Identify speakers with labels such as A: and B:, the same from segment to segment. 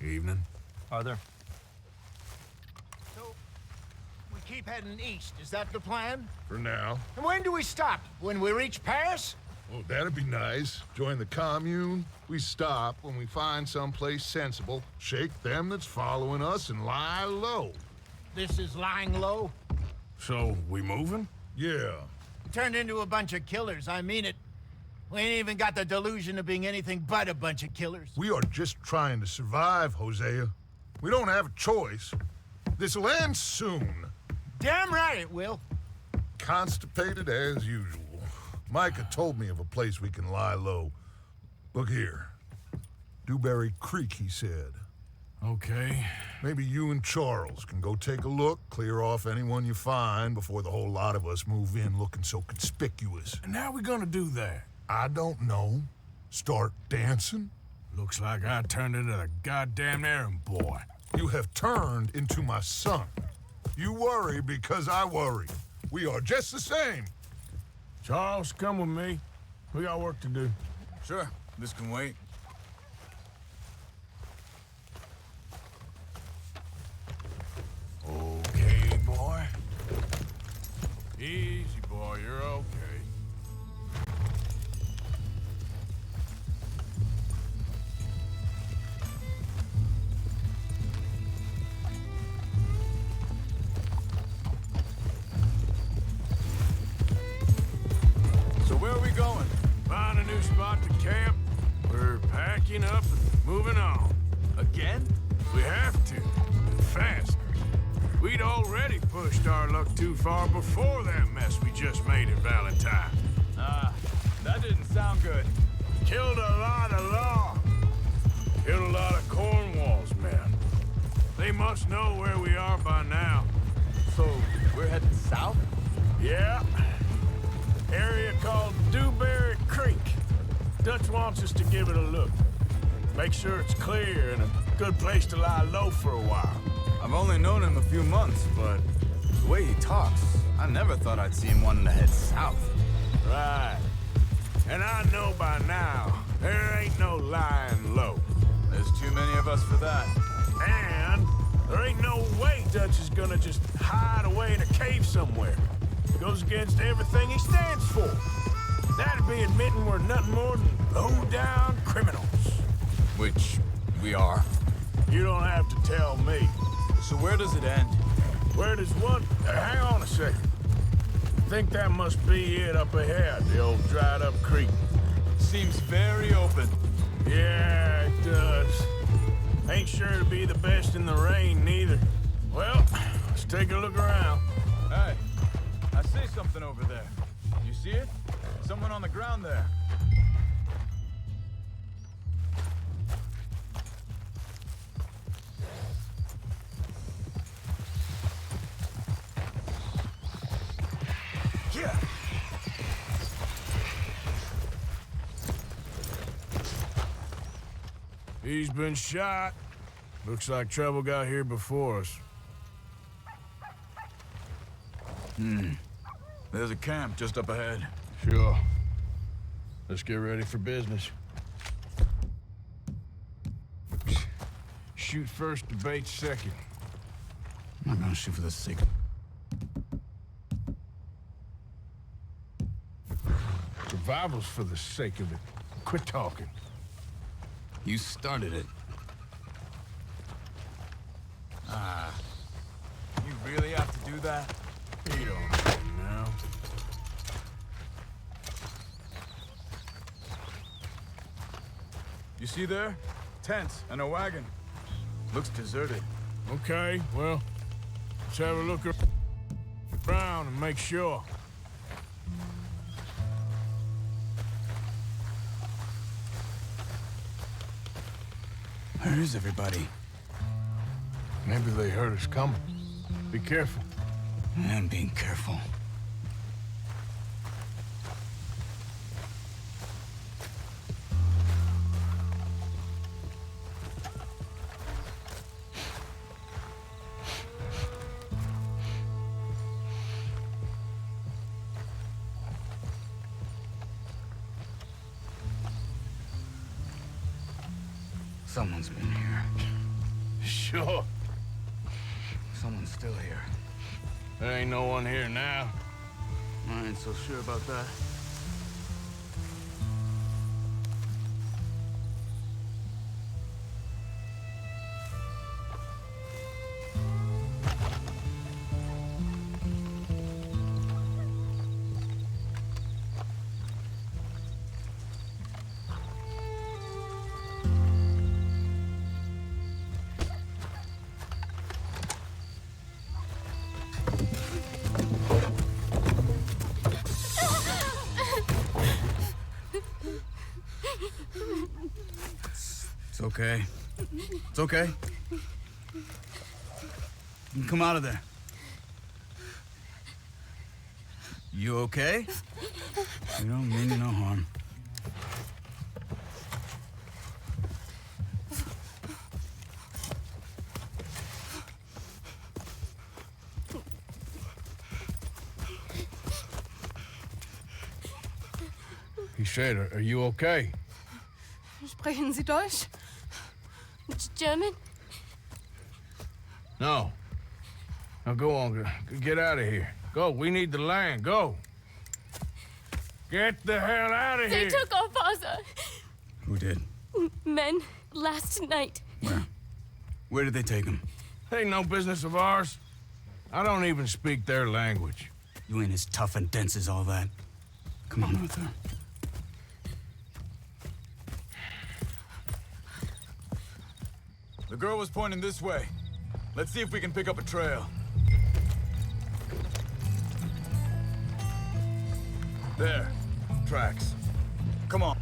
A: Evening.
B: Arthur.
C: So, we keep heading east, is that the plan?
D: For now.
C: And when do we stop? When we reach Paris?
D: Oh, that'd be nice. Join the commune. We stop when we find someplace sensible, shake them that's following us, and lie low.
C: This is lying low?
A: So, we moving?
D: Yeah.
C: Turned into a bunch of killers, I mean it. We ain't even got the delusion of being anything but a bunch of killers.
D: We are just trying to survive, Hosea. We don't have a choice. This'll end soon.
C: Damn right it will.
D: Constipated as usual. Micah told me of a place we can lie low. Look here. Dewberry Creek, he said.
A: Okay.
D: Maybe you and Charles can go take a look, clear off anyone you find before the whole lot of us move in looking so conspicuous.
A: And how we gonna do that?
D: I don't know. Start dancing?
A: Looks like I turned into the goddamn errand boy.
D: You have turned into my son. You worry because I worry. We are just the same.
A: Charles, come with me. We got work to do.
E: Sure, this can wait.
A: Okay, boy. Easy, boy, you're okay.
E: So where are we going?
A: Find a new spot to camp. We're packing up and moving on.
E: Again?
A: We have to. And fast. We'd already pushed our luck too far before that mess we just made at Valentine.
E: That didn't sound good.
A: Killed a lot of law. Killed a lot of Cornwall's men. They must know where we are by now.
E: So, we're heading south?
A: Yeah. Area called Dewberry Creek. Dutch wants us to give it a look. Make sure it's clear and a good place to lie low for a while.
E: I've only known him a few months, but the way he talks, I never thought I'd see him wanting to head south.
A: Right. And I know by now, there ain't no lying low.
E: There's too many of us for that.
A: And there ain't no way Dutch is gonna just hide away in a cave somewhere. It goes against everything he stands for. That'd be admitting we're nothing more than low-down criminals.
E: Which we are.
A: You don't have to tell me.
E: So where does it end?
A: Where does what? Hang on a second. I think that must be it up ahead, the old dried-up creek.
E: Seems very open.
A: Yeah, it does. Ain't sure to be the best in the rain, neither. Well, let's take a look around.
E: Hey, I see something over there. You see it? Someone on the ground there.
A: Yeah. He's been shot. Looks like trouble got here before us.
E: There's a camp just up ahead.
A: Sure. Let's get ready for business. Shoot first, debate second.
E: I'm not gonna shoot for the sake.
A: Survival's for the sake of it. Quit talking.
E: You started it. You really have to do that?
A: You don't know now.
E: You see there? Tents and a wagon. Looks deserted.
A: Okay, well, let's have a look around and make sure.
E: Where is everybody?
A: Maybe they heard us coming. Be careful.
E: I'm being careful. Someone's been here.
A: sure?
E: Someone's still here.
A: There ain't no one here now.
E: I ain't so sure about that. It's okay. It's okay. You can come out of there. You okay? You don't mean you no harm.
A: He said, are you okay?
B: Sprechen Sie Deutsch? German?
A: No. Now go on, get out of here. Go, we need the land, go. Get the hell out of
B: They
A: here.
B: took our father.
E: Who did?
B: Men, last night.
E: Where? Where did they take him?
A: Ain't no business of ours. I don't even speak their language.
E: You ain't as tough and dense as all that. Come on, Arthur. The girl was pointing this way. Let's see if we can pick up a trail. There. Tracks. Come on.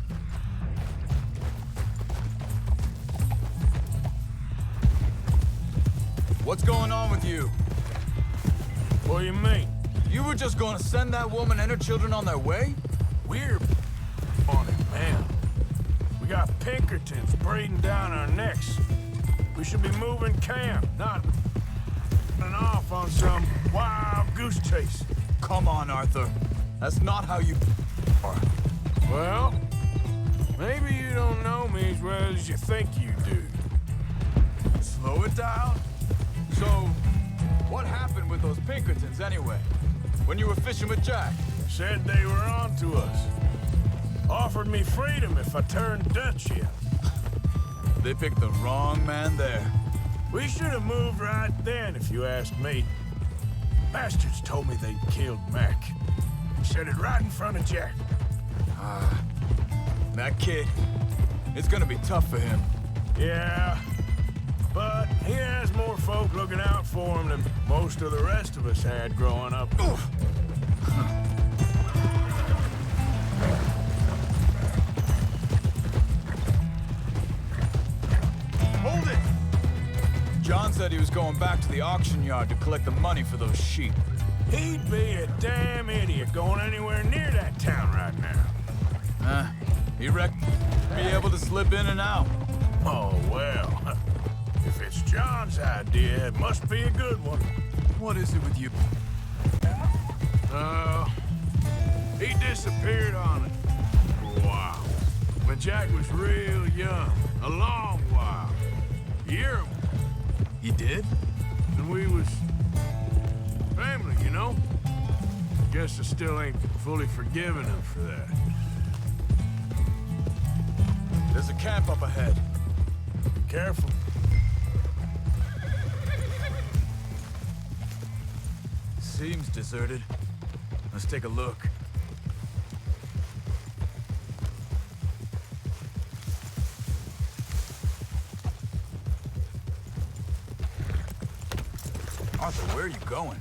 E: What's going on with you?
A: What do you mean?
E: You were just gonna send that woman and her children on their way?
A: We're on it, man. We got Pinkertons breathing down our necks. We should be moving camp, not running off on some wild goose chase.
E: Come on, Arthur. That's not how you are.
A: Well, maybe you don't know me as well as you think you do.
E: Slow it down. So, what happened with those Pinkertons anyway? When you were fishing with Jack?
A: Said they were on to us. Offered me freedom if I turned Dutch yet.
E: They picked the wrong man there.
A: We should have moved right then, if you ask me. Bastards told me they'd killed Mac. Said it right in front of Jack.
E: That kid, it's gonna be tough for him.
A: Yeah, but he has more folk looking out for him than most of the rest of us had growing up.
E: Hold it! John said he was going back to the auction yard to collect the money for those sheep.
A: He'd be a damn idiot going anywhere near that town right now.
E: He reckoned be able to slip in and out.
A: Oh, well. If it's John's idea, it must be a good one.
E: What is it with you?
A: He disappeared on it for a while. When Jack was real young. A long while. A year.
E: He did?
A: And we was family, you know? Guess I still ain't fully forgiven him for that.
E: There's a camp up ahead.
A: Be careful.
E: Seems deserted. Let's take a look. Arthur, where are you going?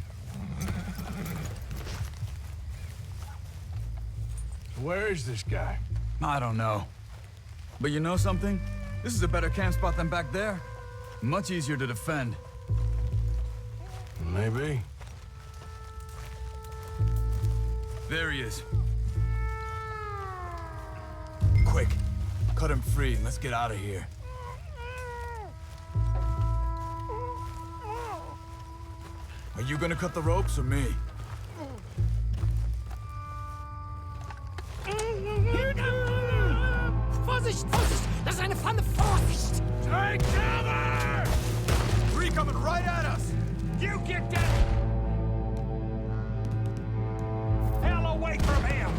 A: Where is this guy?
E: I don't know. But you know something? This is a better camp spot than back there. Much easier to defend.
A: Maybe.
E: There he is. Quick, cut him free and let's get out of here. Are you gonna cut the ropes or me?
F: Vorsicht, Vorsicht! Das ist eine Pfanne! Vorsicht!
A: Take cover!
E: right at us!
A: You get that hell away from him!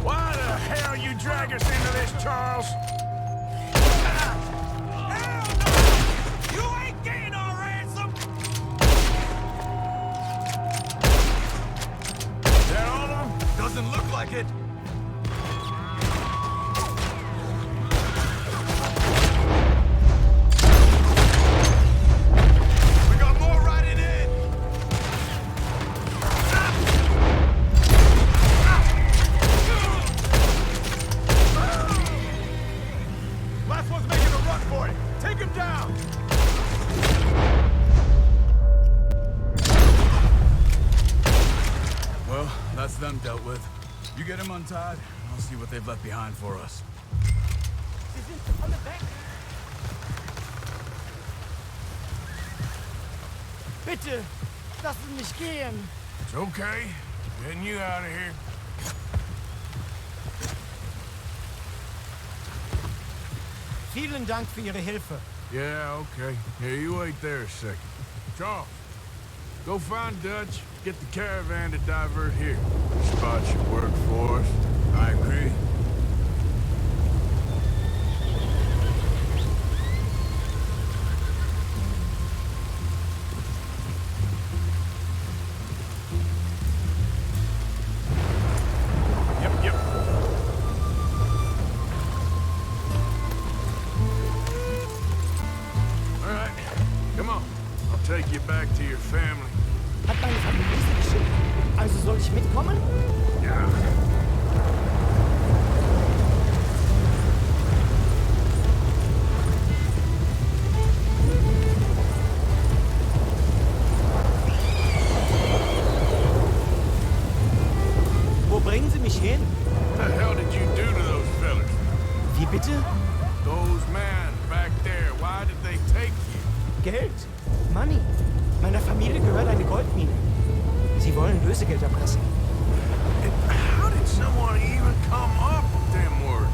A: Why the hell you drag us into this, Charles? Hell no! You ain't getting our ransom! Is that all of them?
E: Doesn't look like it. We got more riding in. Last one's making a run for it. Take him down. Well, that's them dealt with. You get him untied, and I'll see what they've left behind for us.
C: Bitte, lassen mich gehen.
A: It's okay. Getting you out of here.
C: Vielen Dank für Ihre Hilfe.
A: Yeah, okay. Yeah, you wait there a second. Charles, go find Dutch. Get the caravan to divert here. Spot should work for us. I agree. Yep. All right, come on. I'll take you back to your family.
C: Hat meine Familie sie geschickt? Also soll ich mitkommen?
A: Ja.
C: Wo bringen Sie mich hin?
A: What the hell did you do to those fellas?
C: Wie bitte?
A: Those men back there, why did they take you?
C: Geld. Money. Meiner Familie gehört eine Goldmine. Sie wollen Lösegeld erpressen.
A: And how did someone even come up with them words?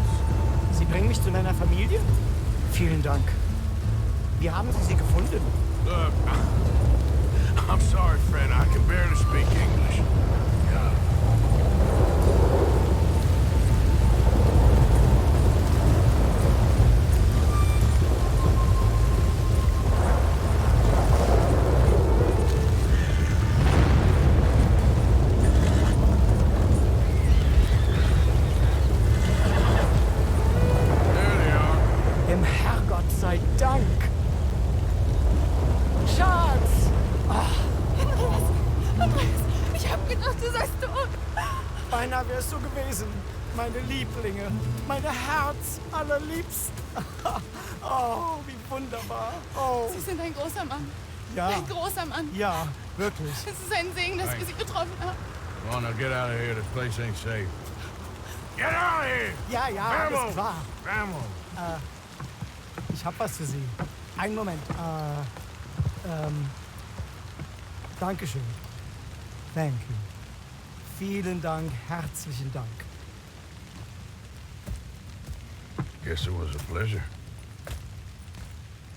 C: Sie bringen mich zu deiner Familie? Vielen Dank. Wie haben Sie sie gefunden?
A: Look, I'm sorry, Fred. I can barely speak English. Yeah. There they are.
C: Dem Herrgott sei Dank. Schatz!
B: Andreas, ich hab gedacht, du seist tot.
C: Beinahe wärst du gewesen. Meine Lieblinge. Meine Herz allerliebsten. Oh, wie wunderbar. Oh,
B: Sie sind ein großer Mann.
C: ja.
B: Ein großer Mann.
C: Ja, wirklich.
B: Es ist ein Segen, dass wir Sie getroffen haben.
A: Come on, now get out of here. This place ain't safe. Get out of here!
C: Ja, alles
A: Vamos!
C: klar.
A: Vamos!
C: Ich hab was für Sie. Einen Moment. Dankeschön. Thank you. Vielen Dank, herzlichen Dank.
A: Guess it was a pleasure.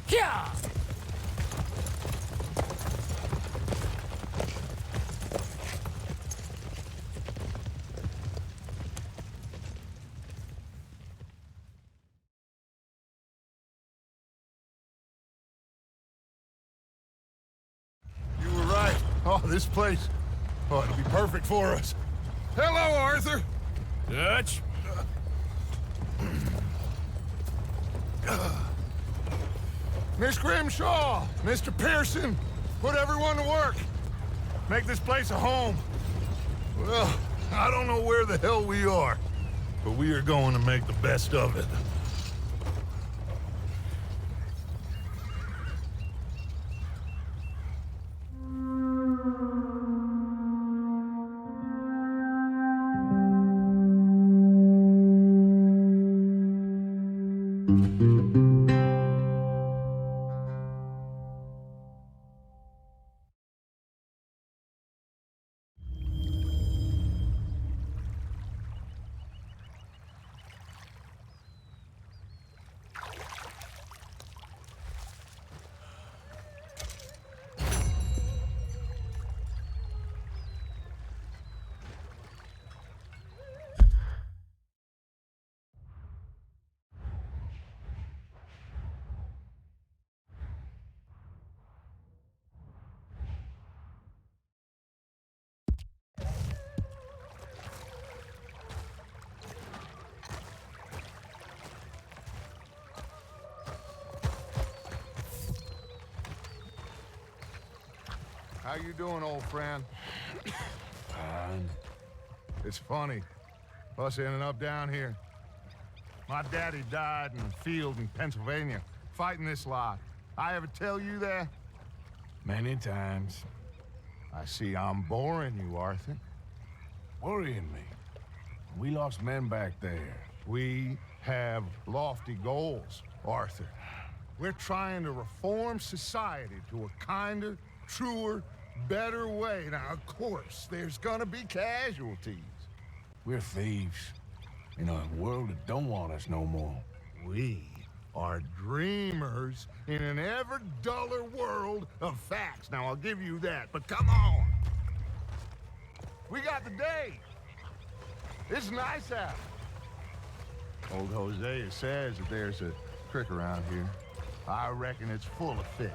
C: Ja!
D: You were right. Oh, this place. Oh, it'll be perfect for us. Hello, Arthur.
A: Dutch?
D: Miss Grimshaw, Mr. Pearson, put everyone to work. Make this place a home. Well, I don't know where the hell we are, but we are going to make the best of it. How you doing, old friend?
A: Fine.
D: It's funny, us ending up down here. My daddy died in a field in Pennsylvania, fighting this lot. I ever tell you that?
A: Many times.
D: I see I'm boring you, Arthur.
A: Worrying me. We lost men back there.
D: We have lofty goals, Arthur. We're trying to reform society to a kinder, truer, better way. Now, of course, there's gonna be casualties.
A: We're thieves. In a world that don't want us no more.
D: We are dreamers in an ever duller world of facts. Now, I'll give you that, but come on. We got the day. It's nice out. Old Hosea says that there's a creek around here. I reckon it's full of fish.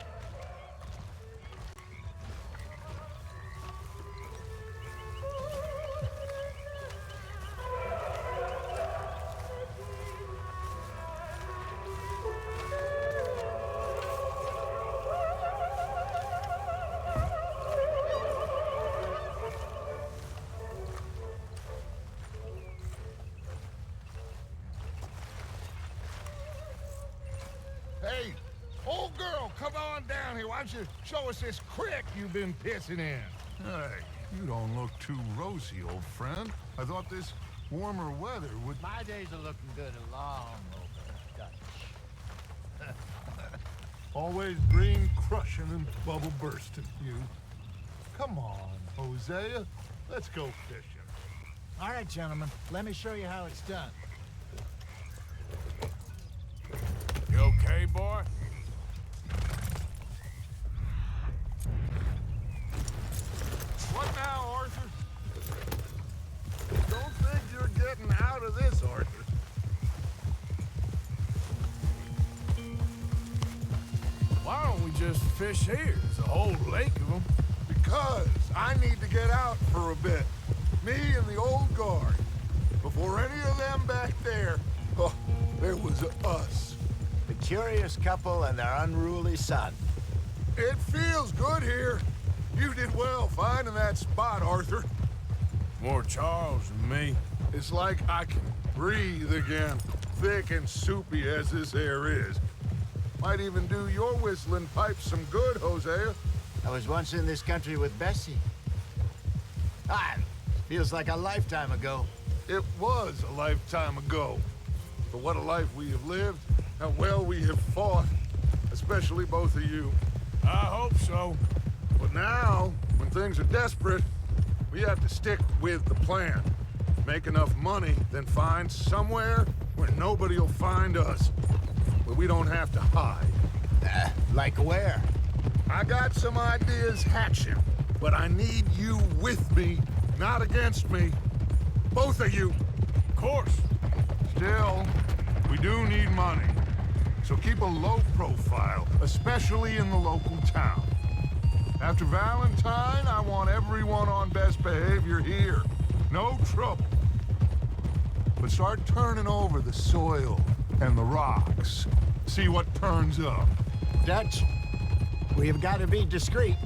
D: Hey, old girl, come on down here. Why don't you show us this creek you've been pissing in?
F: Hey, you don't look too rosy, old friend. I thought this warmer weather would...
C: My days are looking good along over Dutch.
F: Always green crushing and bubble bursting, you. Come on, Hosea. Let's go fishing.
C: All right, gentlemen, let me show you how it's done.
A: You okay, boy?
D: What now, Arthur? Don't think you're getting out of this, Arthur.
A: Why don't we just fish here? There's a whole lake of them.
D: Because I need to get out for a bit. Me and the old guard. Before any of them back there, oh, there was us.
C: The curious couple and their unruly son.
D: It feels good here. You did well finding that spot, Arthur.
A: More Charles than me.
D: It's like I can breathe again, thick and soupy as this air is. Might even do your whistling pipes some good, Hosea.
C: I was once in this country with Bessie. Feels like a lifetime ago.
D: It was a lifetime ago. But what a life we have lived, how well we have fought, especially both of you.
A: I hope so.
D: But now, when things are desperate, we have to stick with the plan. Make enough money, then find somewhere where nobody will find us. Where we don't have to hide.
C: Like where?
D: I got some ideas hatching, but I need you with me, not against me. Both of you.
A: Of course.
D: Still, we do need money. So keep a low profile, especially in the local town. After Valentine, I want everyone on best behavior here. No trouble. But start turning over the soil and the rocks. See what turns up.
C: Dutch, we've got to be discreet.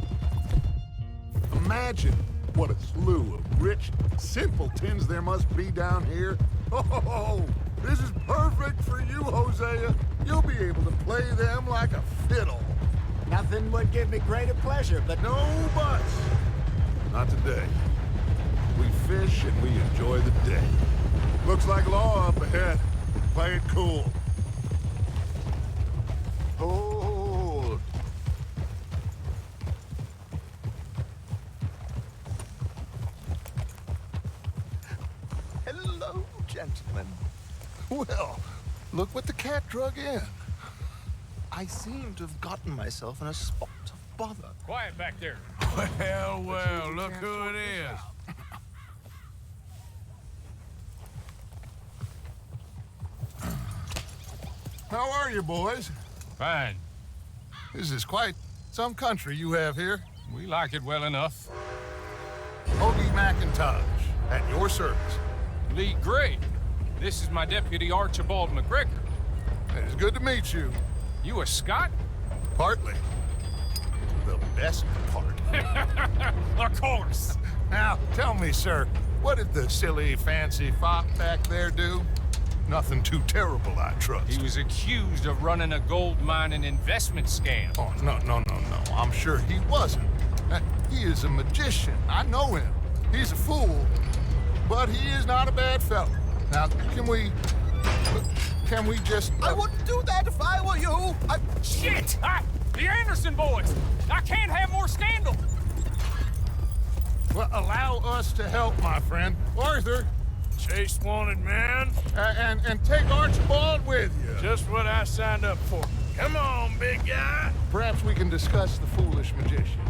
D: Imagine what a slew of rich simpletons there must be down here. Oh, this is perfect for you, Hosea. You'll be able to play them like a fiddle.
C: Nothing would give me greater pleasure, but
D: No buts. Not today. We fish and we enjoy the day. Looks like law up ahead. Play it cool.
C: hold.
F: Hello, gentlemen. Well, look what the cat drug in. I seem to have gotten myself in a spot of bother.
G: Quiet back there.
A: Well, look who it is.
D: How are you, boys?
G: Fine.
D: This is quite some country you have here.
G: We like it well enough.
D: Hoagie McIntosh, at your service.
G: Lee Gray. This is my deputy Archibald McGregor.
D: It's good to meet you.
G: You a Scot?
D: Partly. the best part.
G: Of course.
D: Now, tell me, sir, what did the silly, fancy fop back there do? Nothing too terrible, I trust.
G: He was accused of running a gold mining investment scam.
D: Oh, no. I'm sure he wasn't. He is a magician. I know him. He's a fool, but he is not a bad fellow. Now, can we just...
F: I wouldn't do that if I were you.
G: Shit! The Anderson boys! I can't have more scandal!
D: Well, allow us to help, my friend. Arthur,
A: Chase wanted, man.
D: and take Archibald with you.
A: Just what I signed up for. Come on, big guy.
D: Perhaps we can discuss the foolish magician.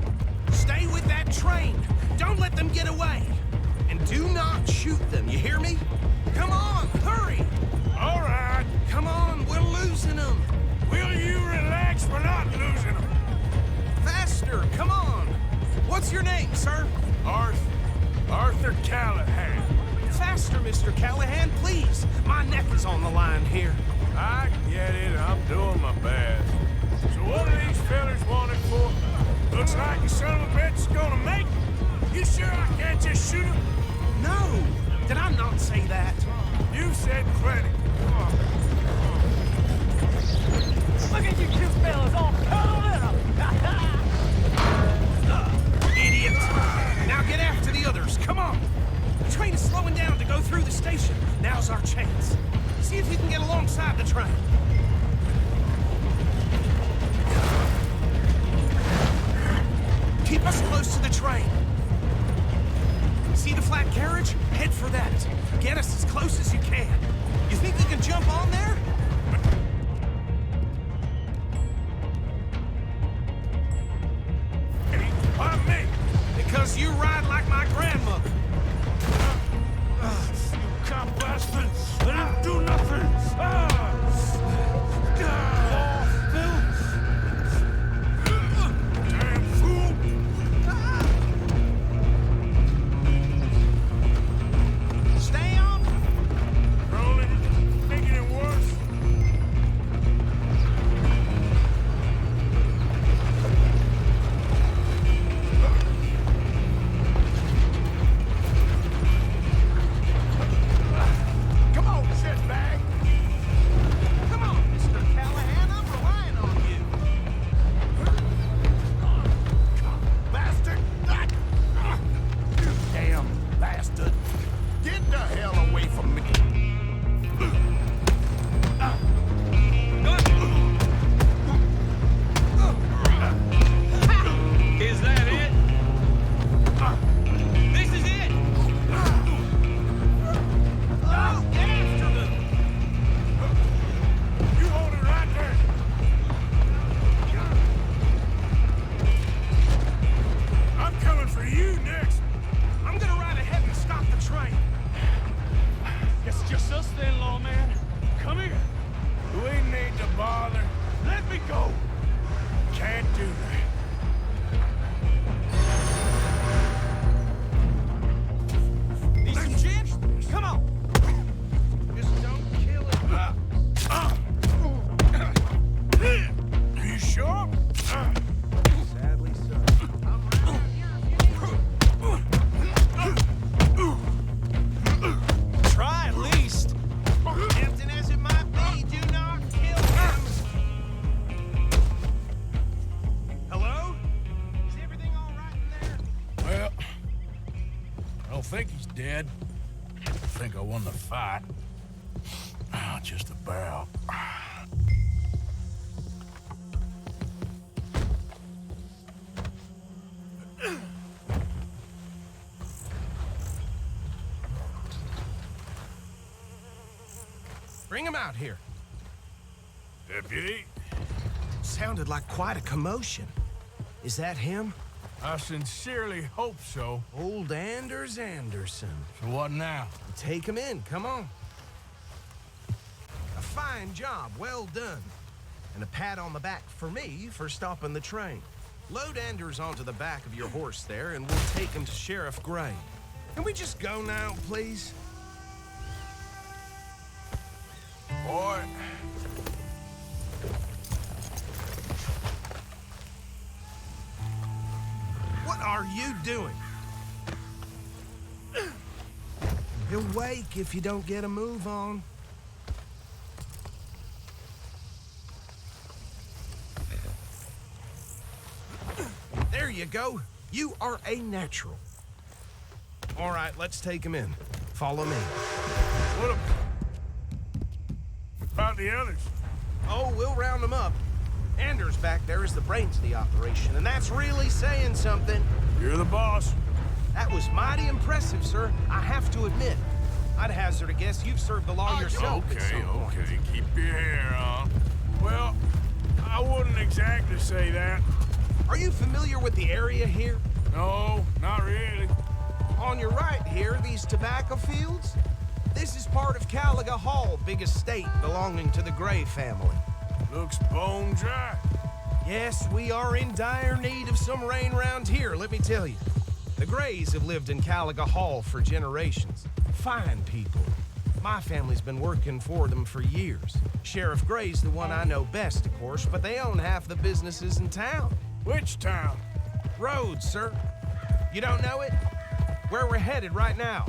H: Stay with that train. Don't let them get away. And do not shoot them, you hear me? Come on, hurry!
A: All right.
H: Come on, we're losing them.
A: Will you relax? We're not losing them.
H: Faster, come on. What's your name, sir?
A: Arthur Callahan.
H: Faster, Mr. Callahan, please. My neck is on the line here.
A: I get it. I'm doing my best. So what are these fellas wanted for? Looks like the son of a bitch is gonna make it. You sure I can't just shoot him?
H: No, did I not say that?
A: You said plenty.
I: Look at you two fellas all cuddled up!
H: Idiot! Now get after the others, come on! The train is slowing down to go through the station. Now's our chance. See if you can get alongside the train. Keep us close to the train. See the flat carriage? Head for that. Get us as close as you can. You think you can jump on there?
A: Why me?
H: Because you ride like my grandmother.
A: You cop bastards! I didn't do nothing! Damn fool!
H: Stay on.
A: You're only making it worse.
H: Come on, shitbag. Come on, Mr. Callahan. I'm relying on you.
C: Bastard! You damn bastard! Get the hell away from me!
G: Is that it? This is it!
H: Get after them.
A: You hold it right there! I'm coming for you next!
H: I'm gonna ride ahead and stop the train.
G: Guess it's just us then, lawman. Come here.
A: We need to bother.
G: Let me go.
A: Can't do that.
H: Need some gin? Come on. Just don't kill it.
A: Are you sure?
H: Sadly so. I'm right here if you need. Try at least. Tempting as it might be, do not kill him. Hello? Is everything all right in there?
A: Well, I don't think he's dead. I think I won the fight. Just about.
H: Bring him out here.
A: Deputy,
H: Sounded like quite a commotion. Is that him?
A: I sincerely hope so.
H: Old Anders Anderson.
A: So what now?
H: Take him in, come on. A fine job, well done. And a pat on the back for me for stopping the train. Load Anders onto the back of your horse there, and we'll take him to Sheriff Gray. Can we just go now, please?
A: Boy.
H: are you doing? He'll wake if you don't get a move on. There you go. You are a natural. All right, let's take him in. Follow me.
A: What about the others?
H: Oh, we'll round them up. Anders back there is the brains of the operation, and that's really saying something.
A: You're the boss.
H: That was mighty impressive, sir. I have to admit. I'd hazard a guess you've served the law yourself at some point.
A: Okay, keep your hair on. Well, I wouldn't exactly say that.
H: Are you familiar with the area here?
A: No, not really.
H: On your right here, these tobacco fields? This is part of Caliga Hall, big estate belonging to the Gray family.
A: Looks bone dry.
H: Yes, we are in dire need of some rain round here, let me tell you. The Grays have lived in Caliga Hall for generations. Fine people. My family's been working for them for years. Sheriff Gray's the one I know best, of course, but they own half the businesses in town.
A: Which town?
H: Rhodes, sir. You don't know it? Where we're headed right now.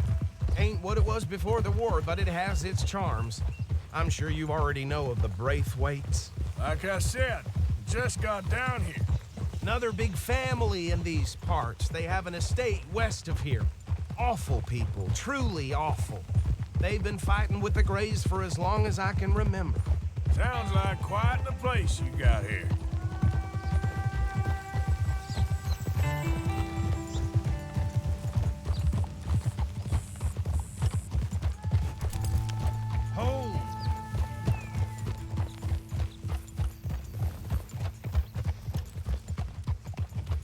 H: Ain't what it was before the war, but it has its charms. I'm sure you already know of the Braithwaites.
A: Like I said, just got down here.
H: Another big family in these parts. They have an estate west of here. Awful people, truly awful. They've been fighting with the Grays for as long as I can remember.
A: Sounds like quite the place you got here.
H: Hold.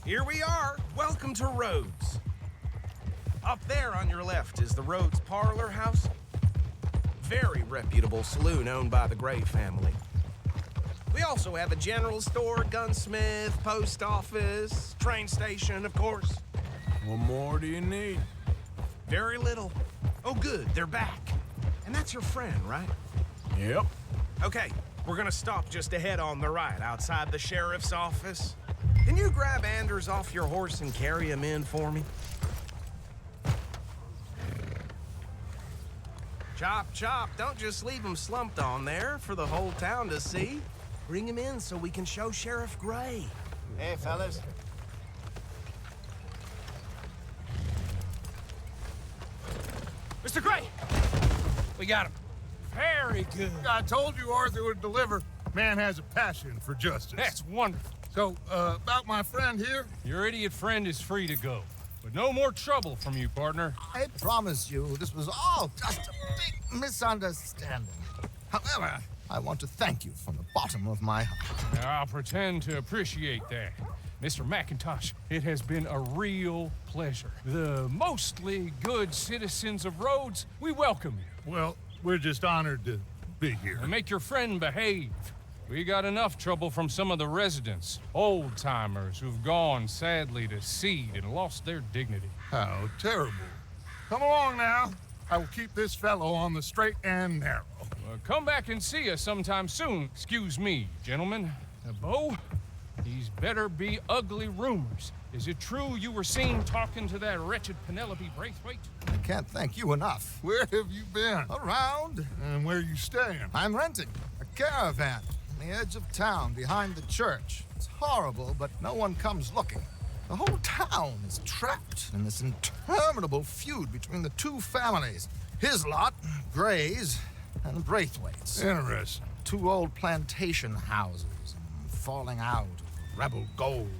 H: Here we are. Welcome to Rhodes. Up there on your left is the Rhodes Parlor House. Very reputable saloon owned by the Gray family. We also have a general store, gunsmith, post office, train station, of course.
A: What more do you need?
H: Very little. Oh, good, they're back. And that's your friend, right?
A: Yep.
H: Okay, we're gonna stop just ahead on the right, outside the sheriff's office. Can you grab Anders off your horse and carry him in for me? Chop, chop, don't just leave him slumped on there for the whole town to see. Bring him in so we can show Sheriff Gray.
C: Hey, fellas.
G: Mr. Gray! We got him. Very good.
D: I told you Arthur would deliver. Man has a passion for justice.
G: That's wonderful.
D: So, about my friend here?
G: Your idiot friend is free to go. But no more trouble from you, partner.
F: I promise you, this was all just a big misunderstanding. However, I want to thank you from the bottom of my heart.
G: Now, I'll pretend to appreciate that. Mr. McIntosh, it has been a real pleasure. The mostly good citizens of Rhodes, we welcome you.
D: Well, we're just honored to be here.
G: And make your friend behave. We got enough trouble from some of the residents, old-timers who've gone, sadly, to seed and lost their dignity.
D: How terrible. Come along now. I will keep this fellow on the straight and narrow.
G: Come back and see us sometime soon. Excuse me, gentlemen. Bo, these better be ugly rumors. Is it true you were seen talking to that wretched Penelope Braithwaite?
F: I can't thank you enough.
D: Where have you been?
F: Around.
D: And where are you staying?
F: I'm renting a caravan on the edge of town behind the church. It's horrible, but no one comes looking. The whole town is trapped in this interminable feud between the two families. His lot, Gray's, and Braithwaite's.
D: Interesting.
F: Two old plantation houses, and falling out, rebel gold,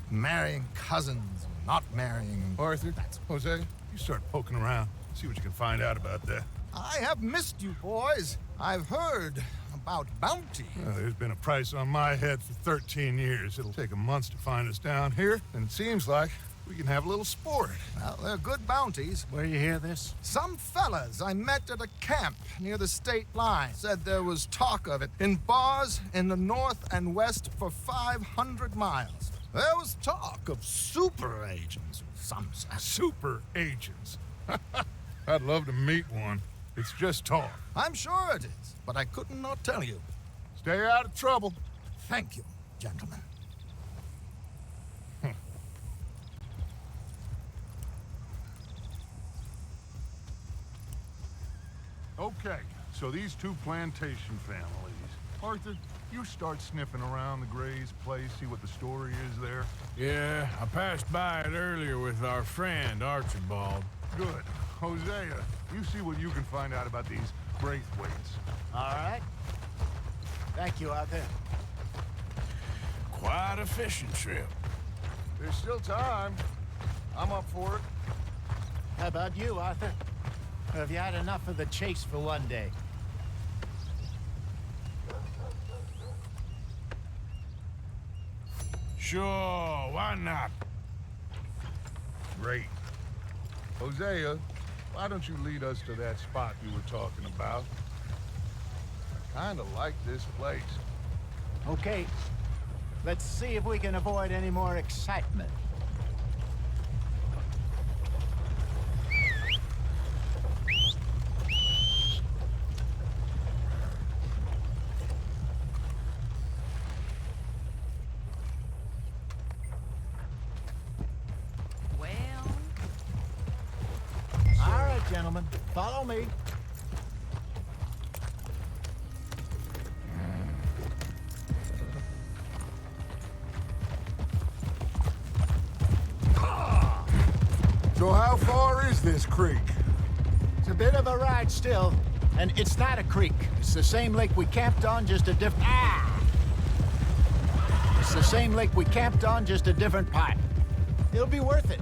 F: marrying cousins, and not marrying.
D: Arthur, Jose, you start poking around. See what you can find out about that.
F: I have missed you, boys. I've heard about bounty.
D: Well, there's been a price on my head for 13 years. It'll take 'em months to find us down here, and it seems like we can have a little sport.
F: Well, they're good bounties.
C: Where you hear this?
F: Some fellas I met at a camp near the state line said there was talk of it in bars in the north and west for 500 miles. There was talk of super agents of some sort.
D: Super agents. I'd love to meet one. It's just talk.
F: I'm sure it is, but I couldn't not tell you.
D: Stay out of trouble.
F: Thank you, gentlemen.
D: Okay, so these two plantation families. Arthur, you start sniffing around the Gray's place, see what the story is there.
A: Yeah, I passed by it earlier with our friend, Archibald.
D: Good. Hosea, you see what you can find out about these Braithwaites.
C: All right. Thank you, Arthur.
A: Quite a fishing trip.
D: There's still time. I'm up for it.
C: How about you, Arthur? Or have you had enough of the chase for one day?
A: Sure, why not?
D: Great. Hosea, why don't you lead us to that spot you were talking about? I kinda like this place.
C: Okay. Let's see if we can avoid any more excitement. All right, gentlemen, follow me.
D: So how far is this creek?
C: It's a bit of a ride still, and it's not a creek. It's the same lake we camped on, just a different... It's the same lake we camped on, just a different part. It'll be worth it.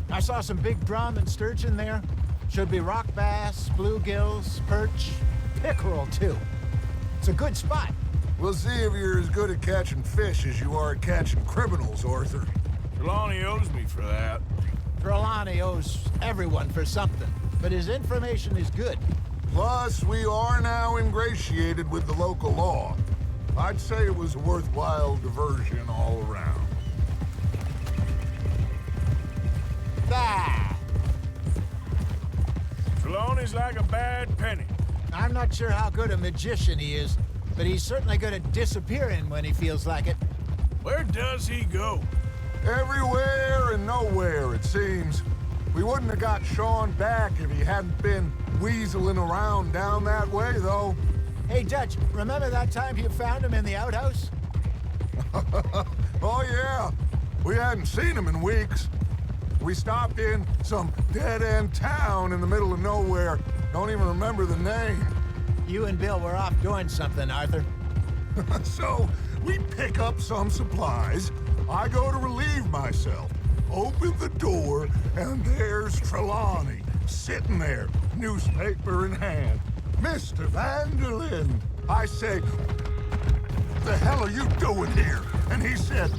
C: I saw some big drum and sturgeon there. Should be rock bass, bluegills, perch, pickerel too. It's a good spot.
D: We'll see if you're as good at catching fish as you are at catching criminals, Arthur.
A: Trelawney owes me for that.
C: Trelawney owes everyone for something, but his information is good.
D: Plus, we are now ingratiated with the local law. I'd say it was a worthwhile diversion all around.
C: Ah!
A: Trelawney's like a bad penny.
C: I'm not sure how good a magician he is, but he's certainly good at disappearing when he feels like it.
A: Where does he go?
D: Everywhere and nowhere, it seems. We wouldn't have got Sean back if he hadn't been weaseling around down that way, though.
C: Hey, Dutch, remember that time you found him in the outhouse?
D: Oh, yeah. We hadn't seen him in weeks. We stopped in some dead-end town in the middle of nowhere. Don't even remember the name.
C: You and Bill were off doing something, Arthur.
D: So, we pick up some supplies. I go to relieve myself. Open the door, and there's Trelawney, sitting there, newspaper in hand. Mr. Vanderlyn. I say, what the hell are you doing here? And he said,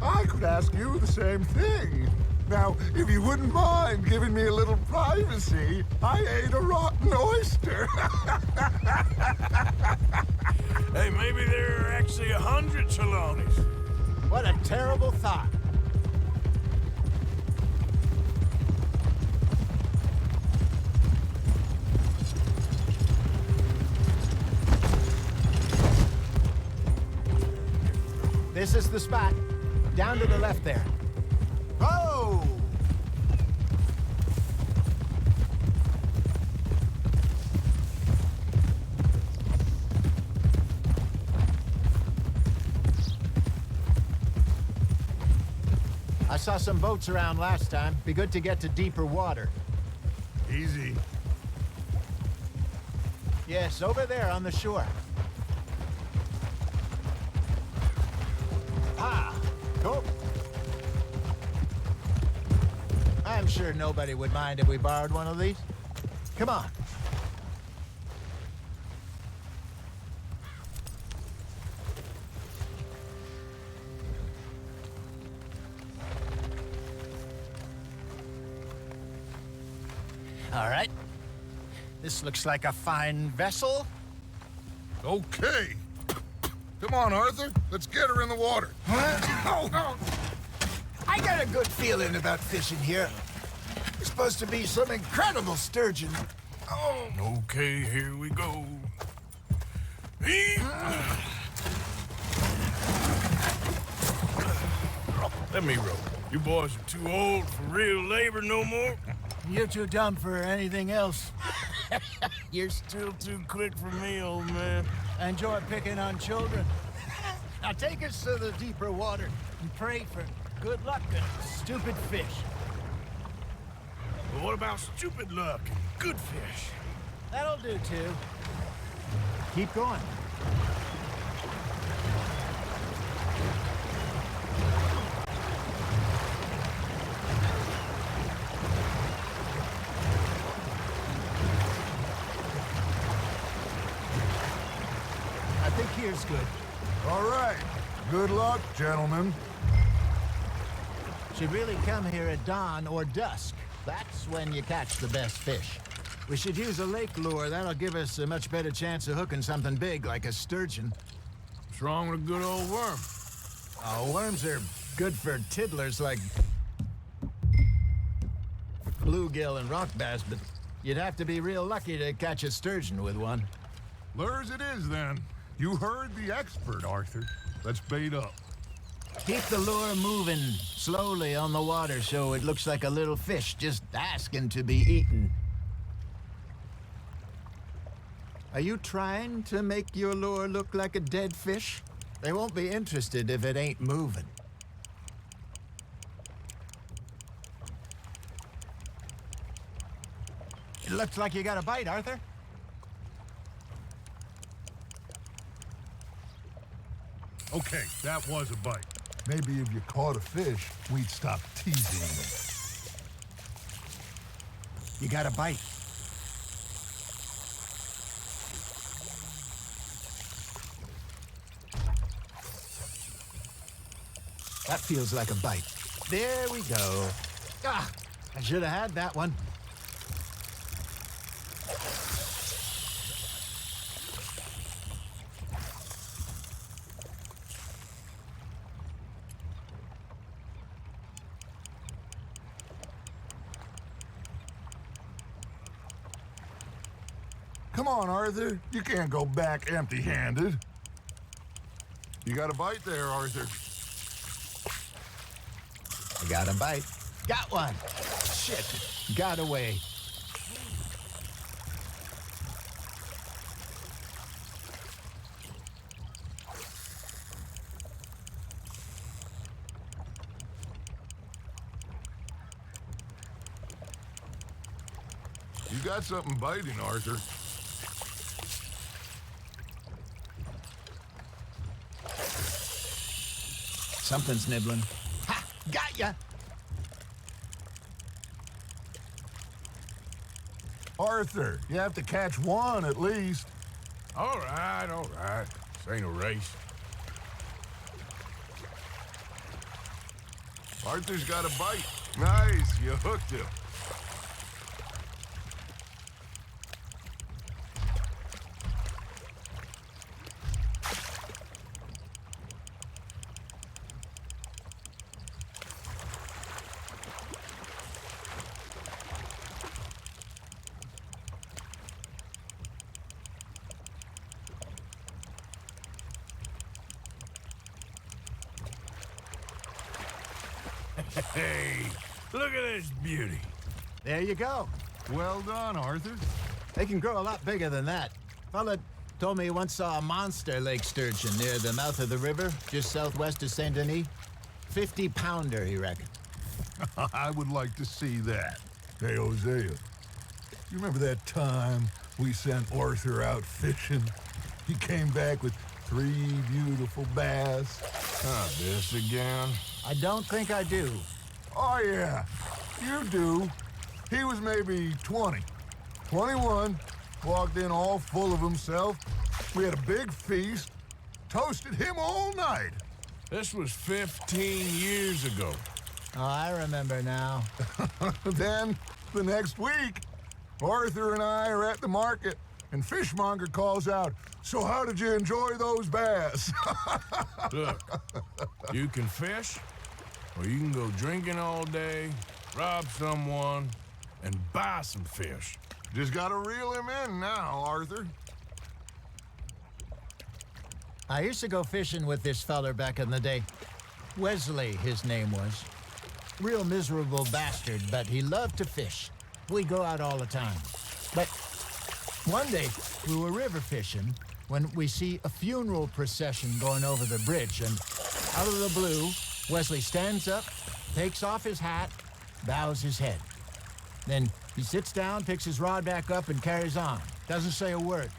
D: I could ask you the same thing. Now, if you wouldn't mind giving me a little privacy, I ate a rotten oyster.
A: Hey, maybe there are actually 100 Trelawneys.
C: What a terrible thought. This is the spot. Down to the left there. Oh! I saw some boats around last time. Be good to get to deeper water.
D: Easy.
C: Yes, over there on the shore. Ah, go. I'm sure nobody would mind if we borrowed one of these. Come on. All right. This looks like a fine vessel.
D: Okay. Come on, Arthur. Let's get her in the water.
C: I got a good feeling about fishing here. There's supposed to be some incredible sturgeon. Oh.
A: Okay, here we go. Let me row. You boys are too old for real labor no more.
C: You're too dumb for anything else.
A: You're still too quick for me, old man.
C: Enjoy picking on children. Now take us to the deeper water and pray for good luck and stupid fish.
A: But what about stupid luck and good fish?
C: That'll do, too. Keep going. I think here's good.
D: All right. Good luck, gentlemen.
C: Should really come here at dawn or dusk. That's when you catch the best fish. We should use a lake lure. That'll give us a much better chance of hooking something big like a sturgeon.
A: What's wrong with a good old worm?
C: Oh, worms are good for tiddlers like bluegill and rock bass, but you'd have to be real lucky to catch a sturgeon with one.
D: Lures it is, then. You heard the expert, Arthur. Let's bait up.
C: Keep the lure moving slowly on the water so it looks like a little fish just asking to be eaten. Are you trying to make your lure look like a dead fish? They won't be interested if it ain't moving. It looks like you got a bite, Arthur.
D: Okay, that was a bite. Maybe if you caught a fish, we'd stop teasing you.
C: You got a bite. That feels like a bite. There we go. Ah, I should have had that one.
D: Come on, Arthur. You can't go back empty-handed. You got a bite there, Arthur.
C: I got a bite. Got one. Shit. Got away.
D: You got something biting, Arthur.
C: Something's nibbling. Ha! Got ya!
D: Arthur, you have to catch one at least.
A: All right, all right. This ain't a race.
D: Arthur's got a bite. Nice, you hooked him.
A: Hey, look at this beauty.
C: There you go.
D: Well done, Arthur.
C: They can grow a lot bigger than that. Fella told me he once saw a monster lake sturgeon near the mouth of the river, just southwest of Saint Denis. 50-pounder, he reckoned.
D: I would like to see that. Hey, Hosea, you remember that time we sent Arthur out fishing? He came back with 3 beautiful bass.
A: Ah, this again?
C: I don't think I do.
D: Oh, yeah, you do. He was maybe 20, 21, walked in all full of himself. We had a big feast, toasted him all night.
A: This was 15 years ago.
C: Oh, I remember now.
D: Then, the next week, Arthur and I are at the market, and Fishmonger calls out, "So how did you enjoy those bass?"
A: Look, you can fish, or you can go drinking all day, rob someone, and buy some fish.
D: Just gotta reel him in now, Arthur.
C: I used to go fishing with this feller back in the day. Wesley, his name was. Real miserable bastard, but he loved to fish. We'd go out all the time. But One day, we were river fishing when we see a funeral procession going over the bridge, and out of the blue, Wesley stands up, takes off his hat, bows his head. Then he sits down, picks his rod back up, and carries on. Doesn't say a word.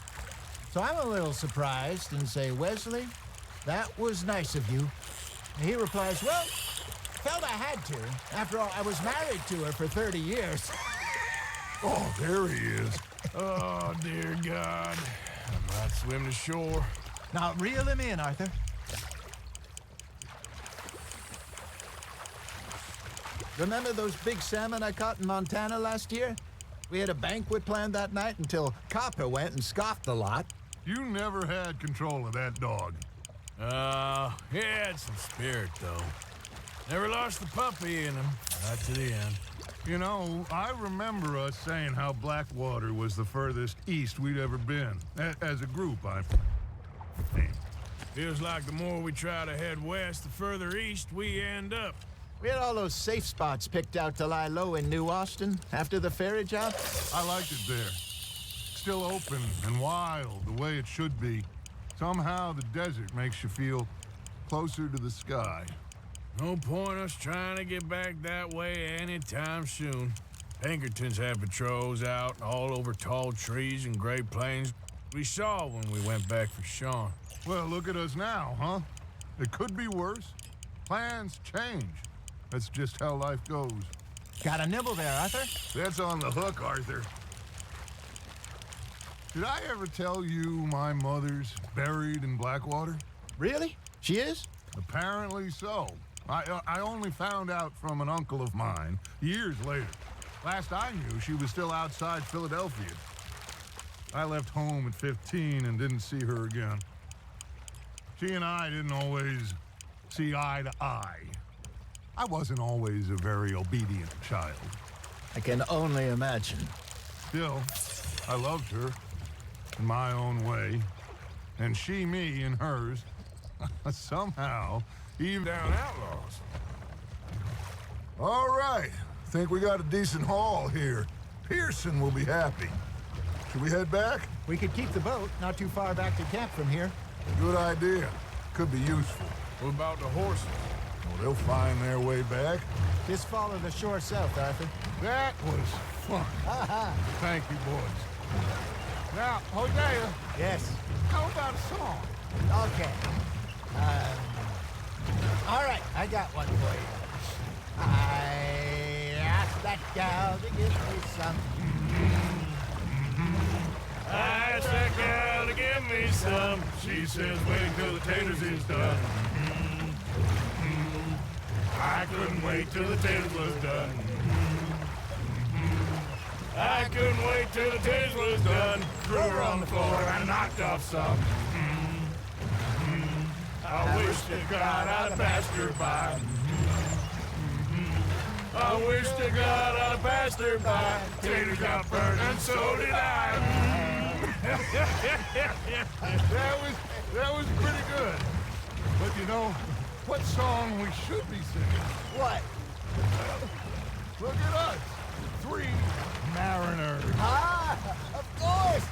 C: So I'm a little surprised and say, Wesley, that was nice of you. And he replies, well, felt I had to. After all, I was married to her for 30 years.
D: Oh, there he is.
A: Oh, dear God. I might swim to shore.
C: Now, reel him in, Arthur. Remember those big salmon I caught in Montana last year? We had a banquet planned that night until Copper went and scoffed the lot.
D: You never had control of that dog.
A: He had some spirit, though. Never lost the puppy in him, right to the end.
D: You know, I remember us saying how Blackwater was the furthest east we'd ever been. As a group, I mean.
A: Feels like the more we try to head west, the further east we end up.
C: We had all those safe spots picked out to lie low in New Austin after the ferry job.
D: I liked it there. Still open and wild, the way it should be. Somehow the desert makes you feel closer to the sky.
A: No point us trying to get back that way anytime soon. Pinkertons had patrols out all over tall trees and Great Plains. We saw when we went back for Sean.
D: Well, look at us now, huh? It could be worse. Plans change. That's just how life goes.
C: Got a nibble there, Arthur?
D: That's on the hook, Arthur. Did I ever tell you my mother's buried in Blackwater?
C: Really? She is?
D: Apparently so. I only found out from an uncle of mine years later. Last I knew, she was still outside Philadelphia. I left home at 15 and didn't see her again. She and I didn't always see eye to eye. I wasn't always a very obedient child.
C: I can only imagine.
D: Still, I loved her in my own way, and she me in hers. Somehow, even
A: Down outlaws.
D: All right. Think we got a decent haul here. Pearson will be happy. Should we head back?
C: We could keep the boat not too far back to camp from here.
D: Good idea. Could be useful.
A: What about the horses?
D: Well, they'll find their way back.
C: Just follow the shore south, Arthur.
D: That was fun. Thank you, boys. Now, Hosea,
C: Yes.
D: how about a song?
C: Okay. All right, I got one for you. I asked that gal to give me some.
A: I asked that gal to give me some. She says, wait till the taters is done. I couldn't wait till the taters was done. I couldn't wait till the taters was done. Threw her on the floor and knocked off some. I wish to God I'd have passed her by. I wish to God I'd have passed her by. Taters got burned and so did I.
D: That was pretty good. But you know, what song we should be singing?
C: What?
D: Look at us. 3 mariners.
C: Of course!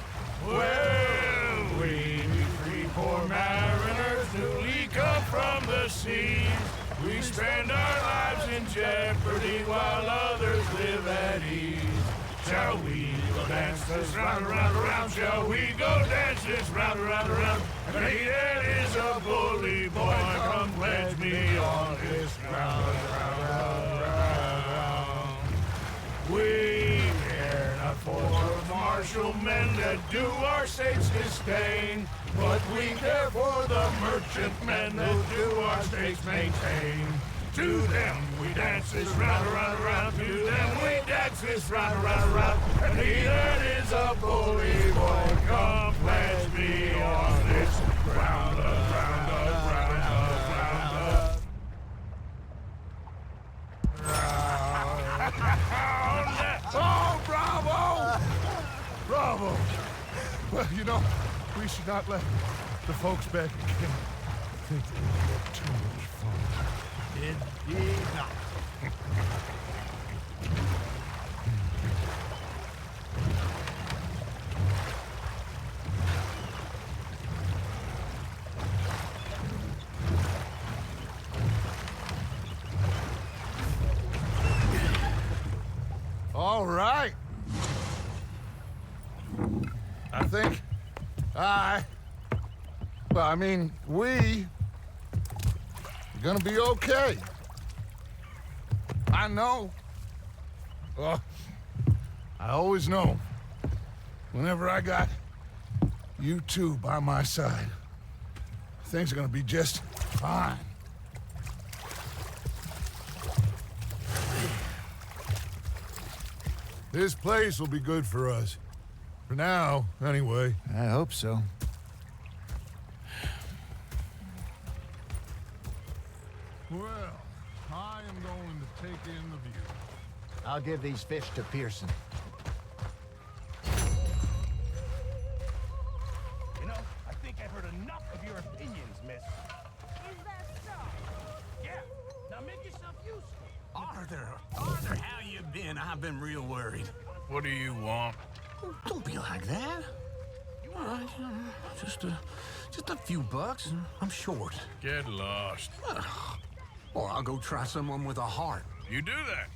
A: Well, we 3 poor mariners newly come from the seas. We spend our lives in jeopardy while others live at ease. Shall we go dance this round, around, around? Shall we go dance this round, around, around? And he that is a bully boy, come pledge me on this ground, round, round, round. We care not for martial men that do our state's disdain, but we care for the merchant men that do our state's maintain. To them we dance this round, around, around. To them we dance this round, around, around. And he that is a bully boy, come pledge me on this ground, round, round, round,
D: Oh, bravo! Bravo! Well, you know, we should not let the folks back again think that we had too much fun.
C: Indeed not.
D: right. I think we are gonna be okay. I know. Well, I always know. Whenever I got you two by my side, things are gonna be just fine. This place will be good for us. For now, anyway.
C: I hope so.
D: Well, I am going to take in the view.
C: I'll give these fish to Pearson.
I: You know, I think I've heard enough of your opinions, miss. Is that so? Yeah. Now make yourself useful.
J: Arthur, how you been? I've been real worried.
A: What do you want?
J: Oh, don't be like that. All right, just a few bucks, and I'm short.
A: Get lost.
J: Or I'll go try someone with a heart.
A: You do that.